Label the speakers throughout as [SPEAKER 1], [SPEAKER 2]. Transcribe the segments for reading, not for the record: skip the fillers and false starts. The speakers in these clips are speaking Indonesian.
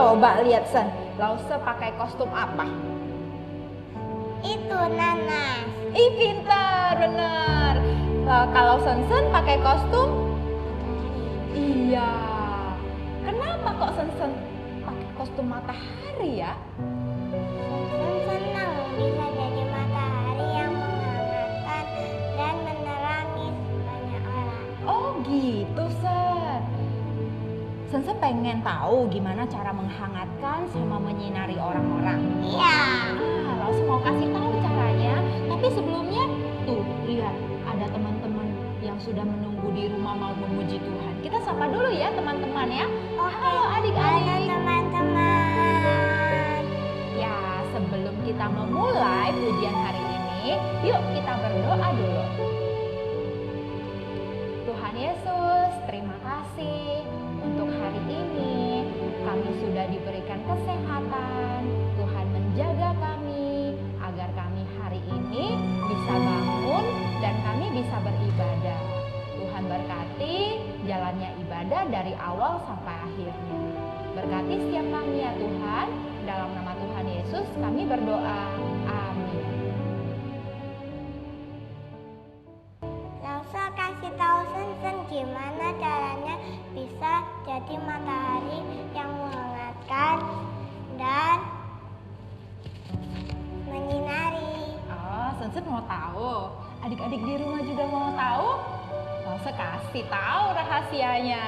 [SPEAKER 1] Coba lihat Sen, Lause pakai kostum apa?
[SPEAKER 2] Itu nanas.
[SPEAKER 1] Ih pintar, bener. Kalau Sen pakai kostum? Iya. Kenapa kok Sen pakai kostum matahari ya?
[SPEAKER 2] Senang bisa jadi matahari yang menghangatkan dan menerangi banyak orang.
[SPEAKER 1] Oh gitu Sen pengen tahu gimana cara menghangatkan sama menyinari orang-orang.
[SPEAKER 2] Iya.
[SPEAKER 1] Langsung mau kasih tahu caranya. Tapi sebelumnya tuh lihat ada teman-teman yang sudah menunggu di rumah mau memuji Tuhan. Kita sapa dulu ya teman-teman ya.
[SPEAKER 2] Oke.
[SPEAKER 1] Halo adik-adik.
[SPEAKER 2] Halo teman-teman.
[SPEAKER 1] Ya sebelum kita memulai pujian hari ini, yuk kita berdoa dulu. Tuhan Yesus, terima kasih untuk hari ini. Kami sudah diberikan kesehatan. Tuhan menjaga kami agar kami hari ini bisa bangun dan kami bisa beribadah. Tuhan berkati jalannya ibadah dari awal sampai akhirnya. Berkati setiap kami ya Tuhan. Dalam nama Tuhan Yesus kami berdoa. Amin.
[SPEAKER 2] Lause kasih tahu Sen gimana caranya bisa jadi matahari yang menghangatkan dan menyinari.
[SPEAKER 1] Oh, Sen mau tahu. Adik-adik di rumah juga mau tahu? Lause kasih tahu rahasianya.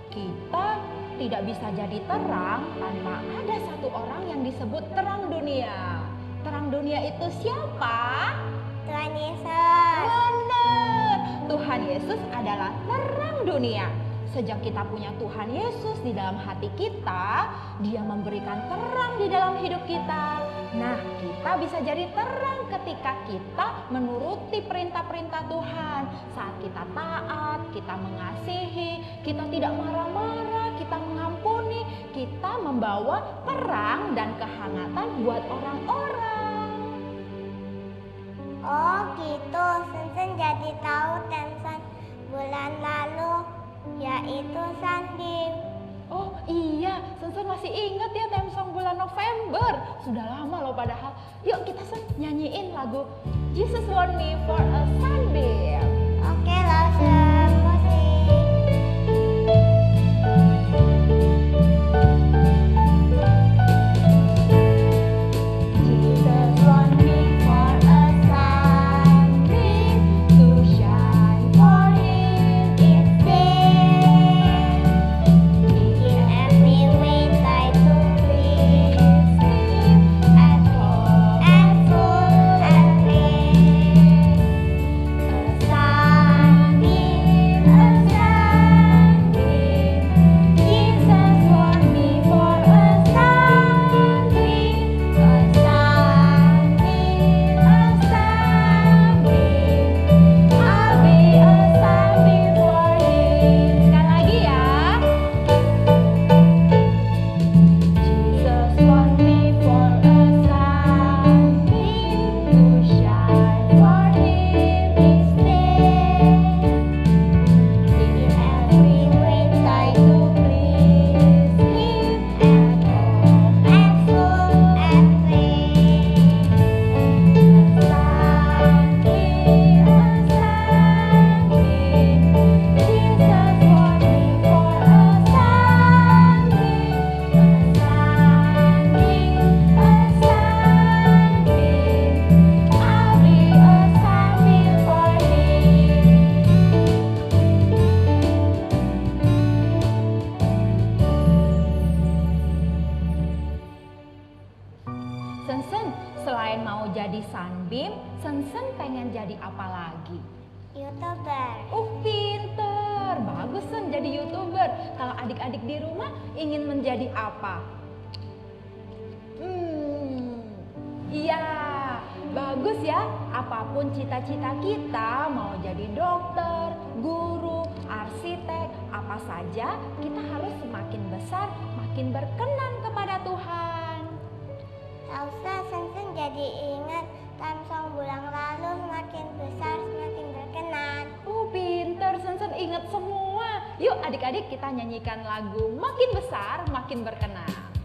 [SPEAKER 1] Kita tidak bisa jadi terang tanpa ada satu orang yang disebut terang dunia. Terang dunia itu siapa?
[SPEAKER 2] Tuhan Yesus.
[SPEAKER 1] Benar. Tuhan Yesus adalah terang dunia. Sejak kita punya Tuhan Yesus di dalam hati kita, Dia memberikan terang di dalam hidup kita. Nah, kita bisa jadi terang ketika kita menuruti perintah-perintah Tuhan. Saat kita taat, kita mengasihi, kita tidak marah-marah, kita mengampuni, kita membawa terang dan kehangatan buat orang-orang.
[SPEAKER 2] Oh gitu, Sen jadi tahu temson bulan lalu, yaitu Sunbeam.
[SPEAKER 1] Oh iya, Sen masih ingat ya Temsong bulan November. Sudah lama loh padahal. Yuk kita nyanyiin lagu Jesus Want Me for a Sunbeam.
[SPEAKER 2] Oke, Lause musik.
[SPEAKER 1] Jesus want me for a sunbeam to shine for Him each day.
[SPEAKER 2] In every wind light to please Him
[SPEAKER 1] At home
[SPEAKER 2] and full and clean.
[SPEAKER 1] a sunbeam, Jesus want me for a sunbeam, a sunbeam, a sunbeam. I'll be a sunbeam for Him. Sekali lagi ya. Jesus want me for a sunbeam to shine for Him each day. In every wind try to please Him at home
[SPEAKER 2] and full and clean.
[SPEAKER 1] sunbeam, a sunbeam. Jesus want me for a sunbeam, a sunbeam, a sunbeam. I'll be a sunbeam for Him. Sen selain mau jadi sunbeam, Sen pengen jadi apa lagi?
[SPEAKER 2] YouTuber.
[SPEAKER 1] Pinter, bagus Sen jadi YouTuber. Kalau adik-adik di rumah ingin menjadi apa? Iya, bagus ya. Apapun cita-cita kita, mau jadi dokter, guru, arsitek, apa saja, kita harus semakin besar, makin berkenan kepada Tuhan.
[SPEAKER 2] Lause Sen jadi ingat Temsong bulan lalu semakin besar semakin berkenan.
[SPEAKER 1] Pinter, Sen ingat semua. Yuk adik-adik kita nyanyikan lagu Makin Besar Makin Berkenan.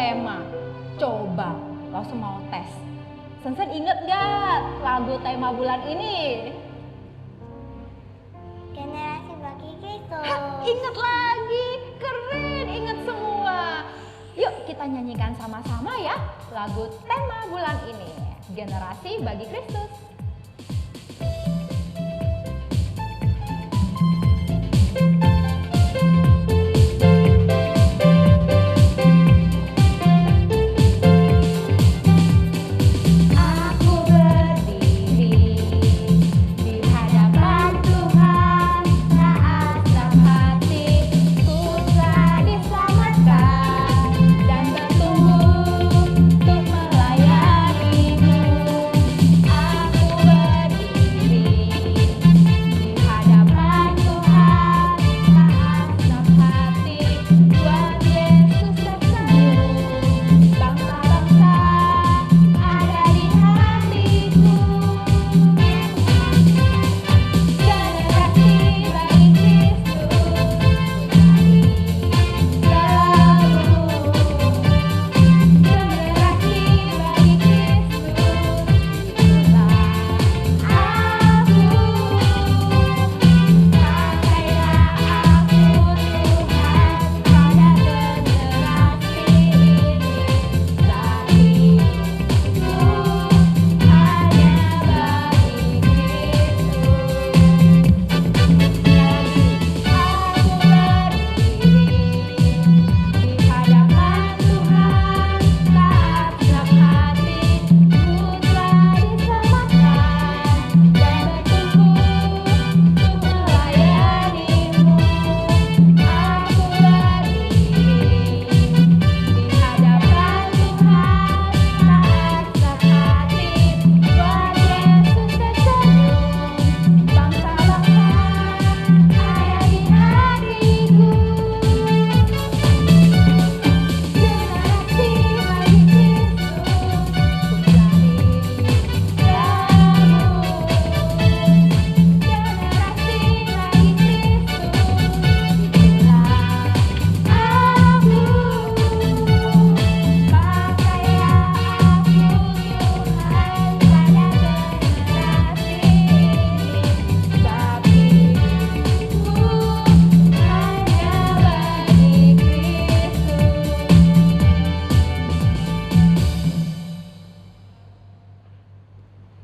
[SPEAKER 1] tema. Coba langsung mau tes. Sensen inget gak lagu tema bulan ini?
[SPEAKER 2] Generasi bagi Kristus.
[SPEAKER 1] Ingat lagi, keren, ingat semua. Yuk kita nyanyikan sama-sama ya lagu tema bulan ini, Generasi Bagi Kristus.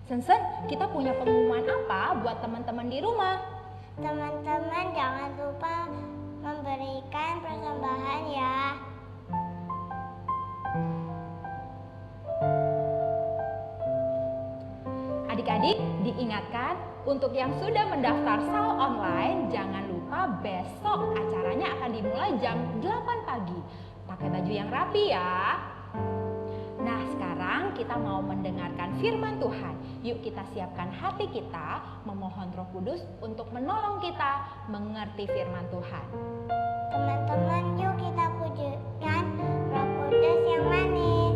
[SPEAKER 1] Sensen, kita punya pengumuman apa buat teman-teman di rumah?
[SPEAKER 2] Teman-teman jangan lupa memberikan persembahan ya.
[SPEAKER 1] Adik-adik diingatkan untuk yang sudah mendaftar SAL online, jangan lupa besok acaranya akan dimulai jam 8 pagi. Pakai baju yang rapi ya. Nah sekarang kita mau mendengarkan firman Tuhan. Yuk kita siapkan hati kita, memohon Roh Kudus untuk menolong kita mengerti firman Tuhan.
[SPEAKER 2] Teman-teman yuk kita pujikan Roh Kudus yang manis.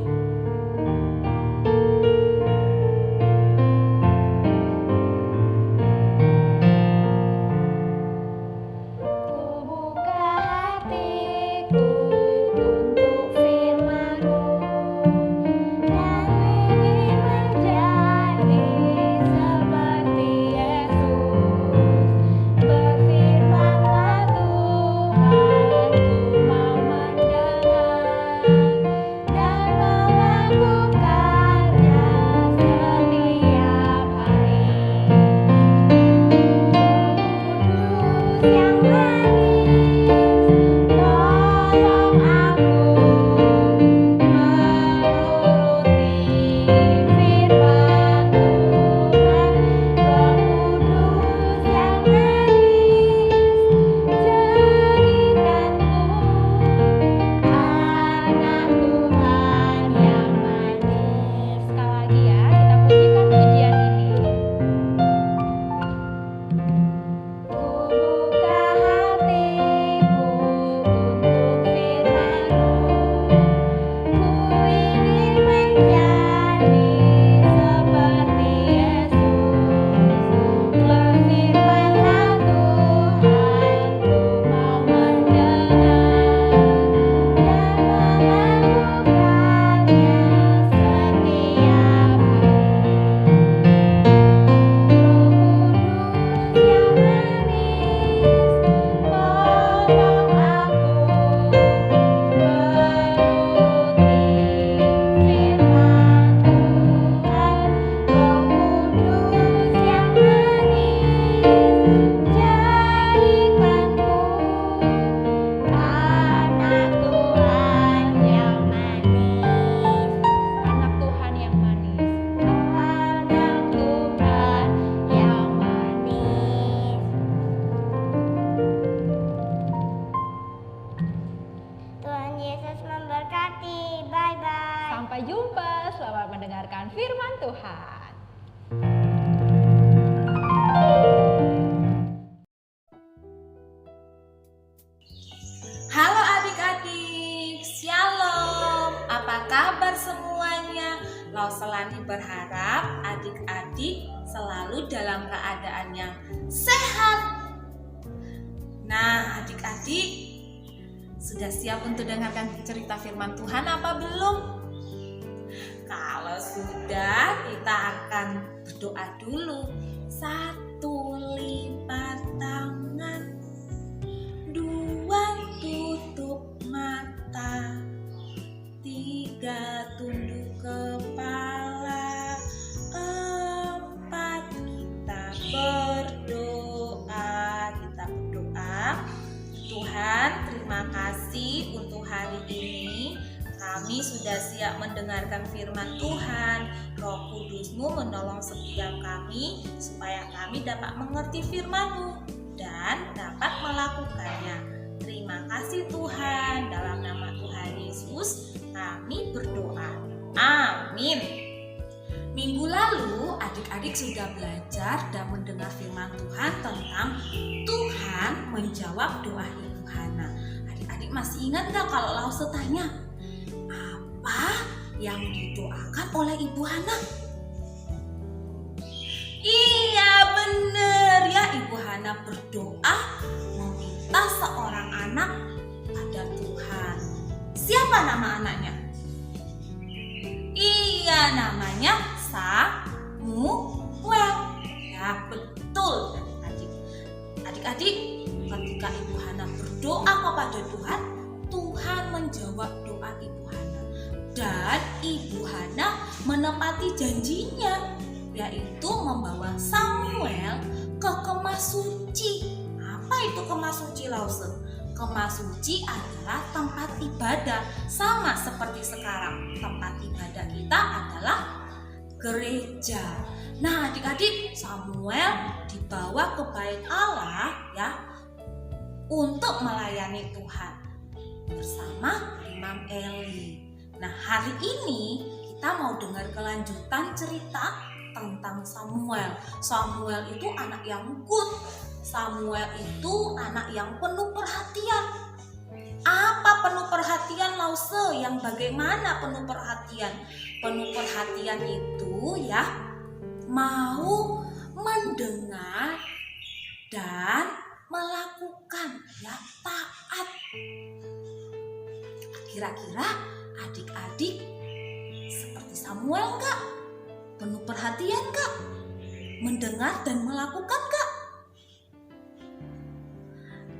[SPEAKER 1] Dan selamat mendengarkan firman Tuhan.
[SPEAKER 3] Halo adik-adik, Shalom. Apa kabar semuanya? Lauselani berharap adik-adik selalu dalam keadaan yang sehat. Nah, adik-adik sudah siap untuk dengarkan cerita firman Tuhan apa belum? Kalau sudah, kita akan berdoa dulu. 1, lipat tangan. 2, tutup mata. 3, tunduk kepala. 4, kita berdoa. Tuhan, terima kasih untuk hari ini. Kami sudah siap mendengarkan firman Tuhan. Roh Kudus-Mu menolong setiap kami supaya kami dapat mengerti firman-Mu dan dapat melakukannya. Terima kasih Tuhan. Dalam nama Tuhan Yesus kami berdoa. Amin. Minggu lalu adik-adik sudah belajar dan mendengar firman Tuhan tentang Tuhan menjawab doa Ibu Hana. Adik-adik masih ingat gak kalau Lause tanya, apa yang didoakan oleh Ibu Hana? Iya benar ya, Ibu Hana berdoa meminta seorang anak pada Tuhan. Siapa nama anaknya? Iya, namanya Samuel. Ya betul adik-adik. Ketika Ibu Hana berdoa kepada Tuhan, Tuhan menjawab doa Ibu Hana. Dan Ibu Hana menepati janjinya, yaitu membawa Samuel ke kemah suci. Apa itu kemah suci, Lause? Kemah suci adalah tempat ibadah. Sama seperti sekarang, tempat ibadah kita adalah gereja. Nah adik-adik, Samuel dibawa ke bait Allah ya, untuk melayani Tuhan bersama Imam Eli. Nah hari ini kita mau dengar kelanjutan cerita tentang Samuel. Samuel itu anak yang good. Samuel itu anak yang penuh perhatian. Apa penuh perhatian, Lause? Yang bagaimana penuh perhatian? Penuh perhatian itu ya mau mendengar dan melakukan, ya taat. Kira-kira adik-adik seperti Samuel enggak? Penuh perhatian enggak? Mendengar dan melakukan enggak?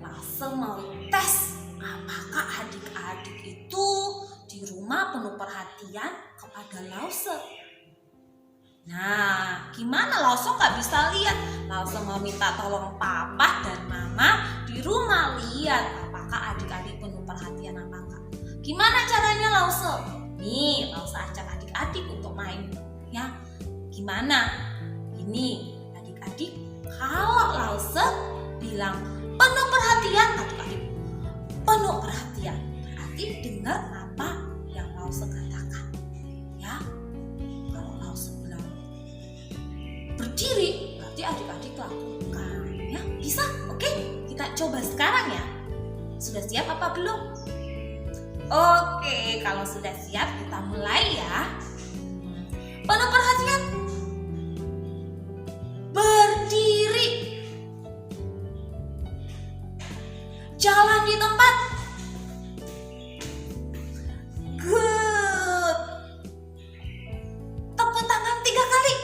[SPEAKER 3] Langsung mau tes apakah adik-adik itu di rumah penuh perhatian kepada Lause. Nah, gimana Lause nggak bisa lihat? Lause mau minta tolong papa dan mama di rumah lihat apakah adik-adik penuh perhatian apa enggak. Gimana caranya Lause? Nih, Lause ajak adik-adik untuk main ya. Gimana? Ini adik-adik, kalau Lause bilang penuh perhatian, adik-adik penuh perhatian. Berarti dengar apa yang Lause katakan ya. Kalau Lause bilang berdiri, berarti adik-adik lakukan ya. Bisa? Oke, kita coba sekarang ya. Sudah siap apa belum? Oke, kalau sudah siap kita mulai ya. Penuh perhatian. Berdiri. Jalan di tempat. Good. Tepuk tangan 3 kali.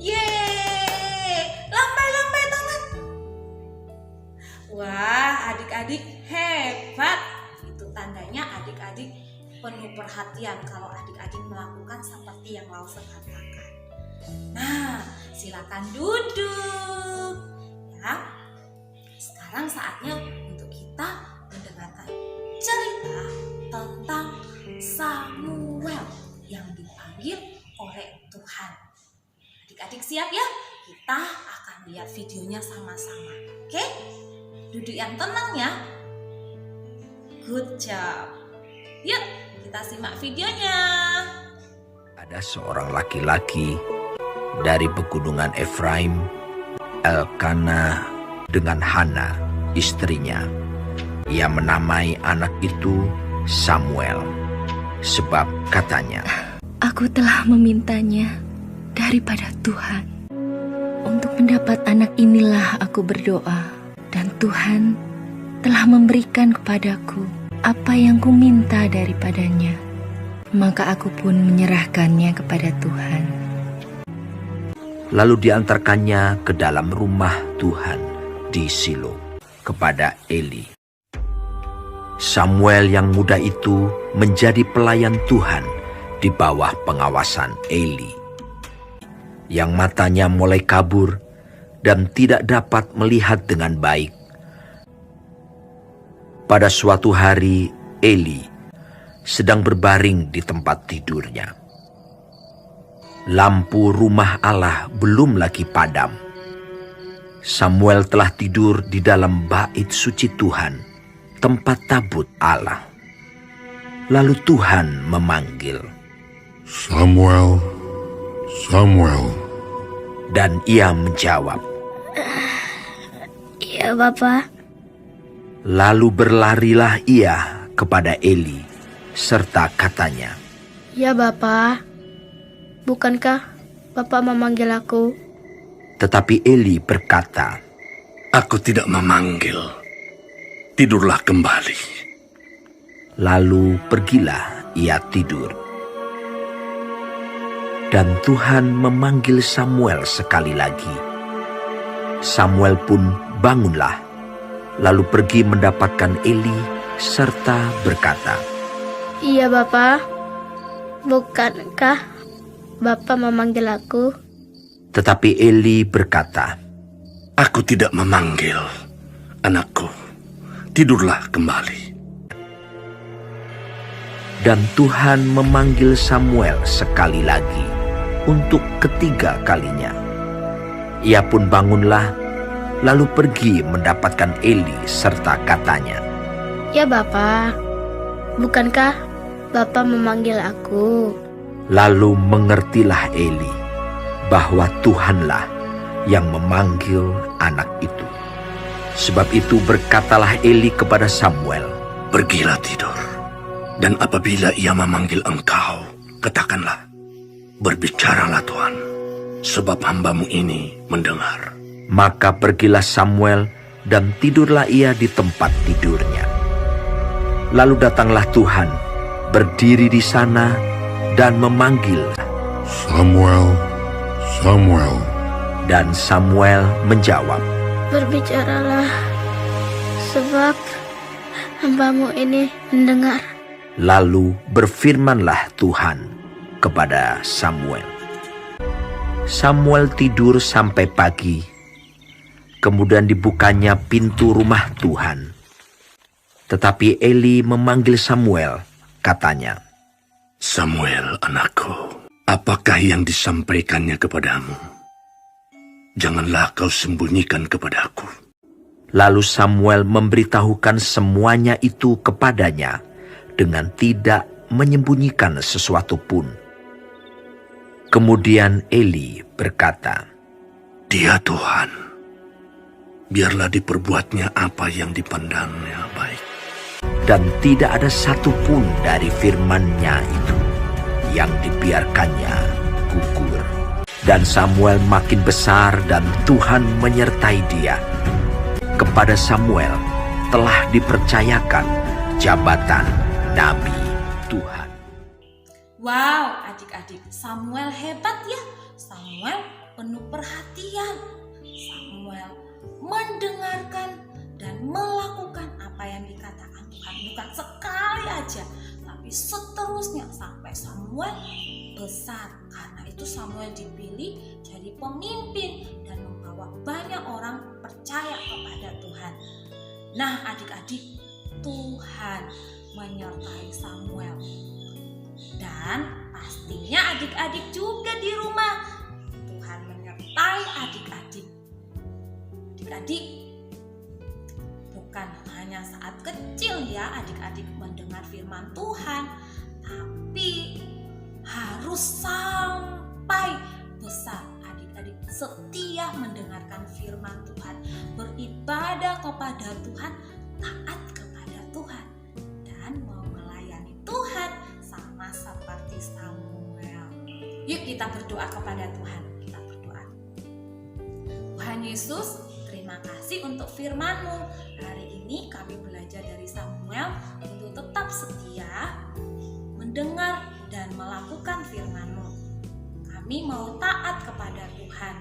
[SPEAKER 3] Yeay. Lambai-lambai tangan. Wah, adik-adik hebat. Itu tandanya adik-adik penuh perhatian kalau adik-adik melakukan seperti yang Lause katakan. Nah, silakan duduk. Ya, sekarang saatnya untuk kita mendengarkan cerita tentang Samuel yang dipanggil oleh Tuhan. Adik-adik siap ya? Kita akan lihat videonya sama-sama. Oke? Duduk yang tenang ya. Good job. Yuk, Kita simak videonya.
[SPEAKER 4] Ada seorang laki-laki dari pegunungan Efraim, Elkana dengan Hana, istrinya. Ia menamai anak itu Samuel, sebab katanya,
[SPEAKER 5] Aku telah memintanya daripada Tuhan. Untuk mendapat anak inilah aku berdoa, dan Tuhan telah memberikan kepadaku apa yang kuminta daripadanya. Maka aku pun menyerahkannya kepada Tuhan.
[SPEAKER 4] lalu diantarkannya ke dalam rumah Tuhan di Silo kepada Eli. Samuel yang muda itu menjadi pelayan Tuhan di bawah pengawasan Eli, yang matanya mulai kabur dan tidak dapat melihat dengan baik. Pada suatu hari, Eli sedang berbaring di tempat tidurnya. Lampu rumah Allah belum lagi padam. Samuel telah tidur di dalam bait suci Tuhan, tempat tabut Allah. Lalu Tuhan memanggil,
[SPEAKER 6] Samuel, Samuel.
[SPEAKER 4] dan ia menjawab,
[SPEAKER 2] Iya, Bapak.
[SPEAKER 4] lalu berlarilah ia kepada Eli, serta katanya,
[SPEAKER 2] Ya, Bapak. Bukankah Bapak memanggil aku?
[SPEAKER 4] tetapi Eli berkata,
[SPEAKER 6] Aku tidak memanggil. Tidurlah kembali.
[SPEAKER 4] lalu pergilah ia tidur. Dan Tuhan memanggil Samuel sekali lagi. Samuel pun bangunlah, lalu pergi mendapatkan Eli serta berkata,
[SPEAKER 2] Iya, Bapak. Bukankah Bapak memanggil aku?
[SPEAKER 4] tetapi Eli berkata,
[SPEAKER 6] Aku tidak memanggil. Anakku, tidurlah kembali.
[SPEAKER 4] dan Tuhan memanggil Samuel sekali lagi untuk ketiga kalinya. Ia pun bangunlah, lalu pergi mendapatkan Eli serta katanya,
[SPEAKER 2] Ya, Bapak. Bukankah Bapak memanggil aku?
[SPEAKER 4] lalu mengertilah Eli bahwa Tuhanlah yang memanggil anak itu. Sebab itu berkatalah Eli kepada Samuel,
[SPEAKER 6] Pergilah tidur. Dan apabila ia memanggil engkau, katakanlah, Berbicaralah Tuhan, sebab hambamu ini mendengar.
[SPEAKER 4] maka pergilah Samuel dan tidurlah ia di tempat tidurnya. Lalu datanglah Tuhan, berdiri di sana dan memanggil,
[SPEAKER 6] Samuel, Samuel.
[SPEAKER 4] dan Samuel menjawab,
[SPEAKER 2] Berbicaralah, sebab hambamu ini mendengar.
[SPEAKER 4] Lalu berfirmanlah Tuhan kepada Samuel. Samuel tidur sampai pagi. Kemudian dibukanya pintu rumah Tuhan. Tetapi Eli memanggil Samuel, katanya,
[SPEAKER 6] Samuel, anakku, apakah yang disampaikannya kepadamu? Janganlah kau sembunyikan kepadaku.
[SPEAKER 4] Lalu Samuel memberitahukan semuanya itu kepadanya dengan tidak menyembunyikan sesuatu pun. Kemudian Eli berkata,
[SPEAKER 6] Dia Tuhan, biarlah diperbuatnya apa yang dipandangnya baik.
[SPEAKER 4] dan tidak ada satupun dari firman-Nya itu yang dibiarkannya gugur. Dan Samuel makin besar dan Tuhan menyertai dia. Kepada Samuel telah dipercayakan jabatan Nabi Tuhan.
[SPEAKER 3] Wow, adik-adik, Samuel hebat ya. Samuel penuh perhatian. Samuel mendengarkan dan melakukan apa yang dikatakan Tuhan. Bukan sekali aja, tapi seterusnya sampai Samuel besar. Karena itu Samuel dipilih jadi pemimpin dan membawa banyak orang percaya kepada Tuhan. Nah, adik-adik, Tuhan menyertai Samuel. Dan pastinya adik-adik juga di rumah. Tuhan menyertai adik-adik. Adik-adik, bukan hanya saat kecil ya adik-adik mendengar firman Tuhan, tapi harus sampai besar. Adik-adik setia mendengarkan firman Tuhan, beribadah kepada Tuhan, taat kepada Tuhan, dan mau melayani Tuhan sama seperti Samuel. Yuk kita berdoa kepada Tuhan. Kita berdoa. Tuhan Yesus, terima kasih untuk firman-Mu. Hari ini kami belajar dari Samuel untuk tetap setia mendengar dan melakukan firman-Mu. Kami mau taat kepada Tuhan.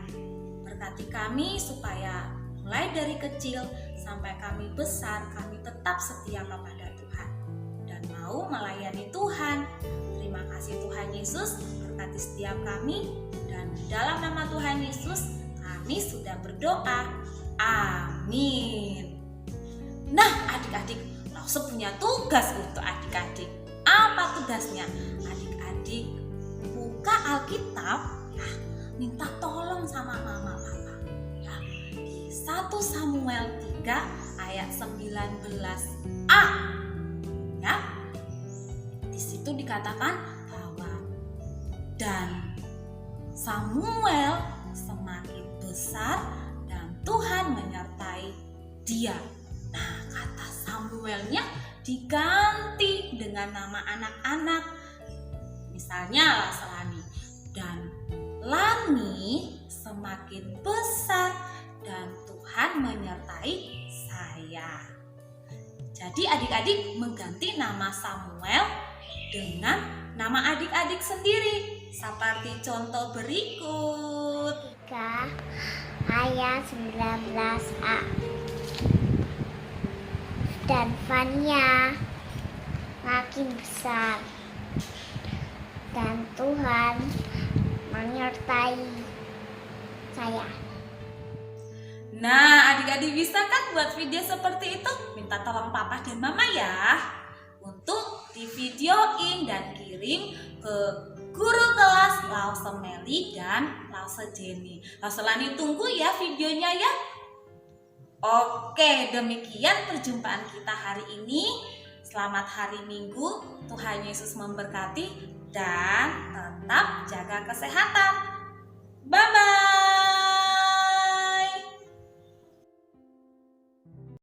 [SPEAKER 3] Berkati kami supaya mulai dari kecil sampai kami besar, kami tetap setia kepada Tuhan dan mau melayani Tuhan. Terima kasih Tuhan Yesus, berkati setiap kami, dan di dalam nama Tuhan Yesus kami sudah berdoa. Amin. Nah, adik-adik, Lause punya tugas untuk adik-adik. Apa tugasnya? Adik-adik buka Alkitab, ya, minta tolong sama mama papa. Ya, di 1 Samuel 3 ayat 19a. Ya. Di situ dikatakan bahwa dan Samuel semakin besar dan Tuhan menyertai dia. Nah, kata Samuelnya diganti dengan nama anak-anak. Misalnya Lani. Dan Lani semakin besar dan Tuhan menyertai saya. Jadi adik-adik mengganti nama Samuel dengan nama adik-adik sendiri. Seperti contoh berikut.
[SPEAKER 2] 3 ayat 19a. Dan Fania makin besar dan Tuhan menyertai saya.
[SPEAKER 3] Nah, adik-adik bisa kan buat video seperti itu? Minta tolong papa dan mama ya untuk divideoin dan kirim ke guru kelas Lause Meli dan Lause Jenny. Lause Lani tunggu ya videonya ya. Oke, demikian perjumpaan kita hari ini. Selamat hari Minggu, Tuhan Yesus memberkati dan tetap jaga kesehatan. Bye-bye.